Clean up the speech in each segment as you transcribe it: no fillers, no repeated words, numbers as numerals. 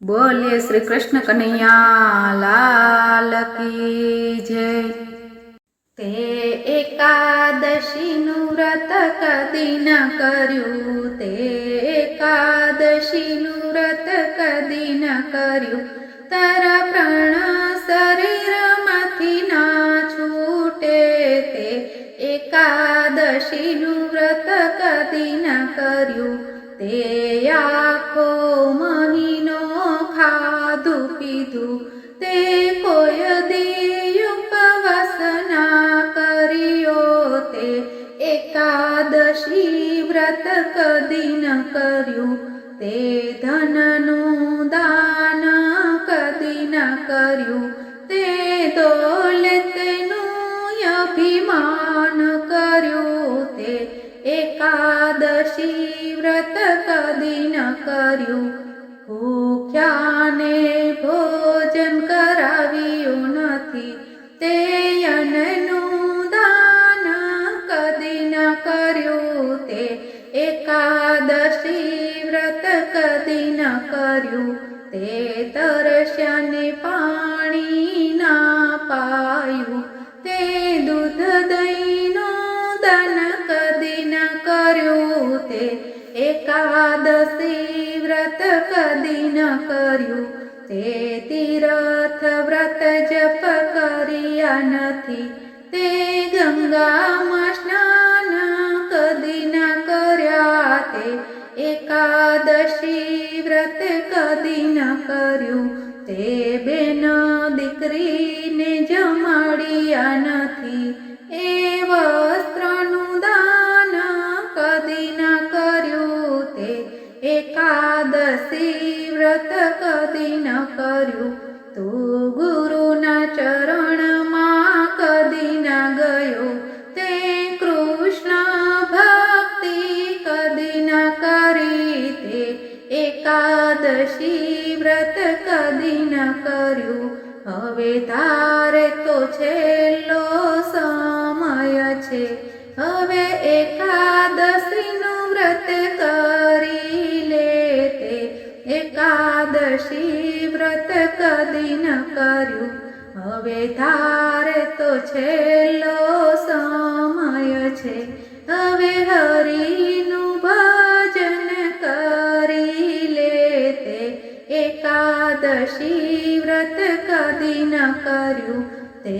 બોલીએ શ્રી કૃષ્ણ કનૈયા લાલ કી જય। તે એકાદશીનું વ્રત કદી ન કર્યું, તે એકાદશીનું વ્રત કદી ન કર્યું, તારા પ્રાણ શરીરમાંથી ના છૂટે। તે એકાદશીનું વ્રત કદી ન કર્યું, તે આખો મહિનો ખાધું પીધું, તે કોઈ દી ઉપવાસ ના કર્યો। તે એકાદશી વ્રત કદી ન કર્યું, તે ધનનું દાન કદી ન કર્યું, તે દોલતનું અભિમાન કર્યું। તે એકાદશી વ્રત કદી ન કર્યું, ભૂખ્યાને ભોજન કરાવ્યું નથી, તે અન્નનું દાન કદી ન કર્યું। તે એકાદશી વ્રત કદી ન કર્યું, તે તરસ્યાને પાણી ના પાયું, તે દૂધ દહીંનું દાન કદી ન કર્યું। તે એકાદશી વ્રત કદી ન કર્યું, તે તીર્થ વ્રત જપ કર્યા નથી, તે ગંગામાં સ્નાન કદી ન કર્યા। તે એકાદશી વ્રત કદી ન કર્યું, તે બેન દીકરીને જમાડ્યા નથી, એ વસ્ત્રનું દાન કદી ન કર્યું। તે એકાદશી વ્રત કદી ન કર્યું, તું ગુરુના ચરણમાં કદી ન ગયો, તે કૃષ્ણ ભક્તિ કદી ન કરી। તે એકાદશી વ્રત કદી ન કર્યું, હવે તારે તો છેલ્લો સમય છે, હવે એકાદશીનું વ્રત કરી લે। તે એકાદશી વ્રત કદી ન કર્યું, હવે તારે તો છેલ્લો સમય છે, હવે હરિનું ભજન કરી લે। તે એકાદશી વ્રત કદી ન કર્યું, તે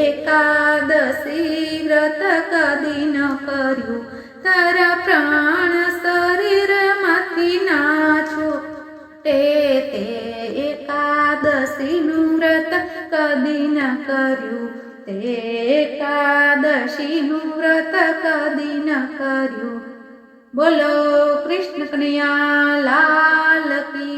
એકાદશી વ્રત કદી ન કર્યું, તારા પ્રાણ શરીરમાંથી ના છૂટે। તે એકાદશીનું વ્રત કદી ન કર્યું, તે એકાદશીનું વ્રત કદી ન કર્યું। બોલો કૃષ્ણ કનૈયા લાલ કી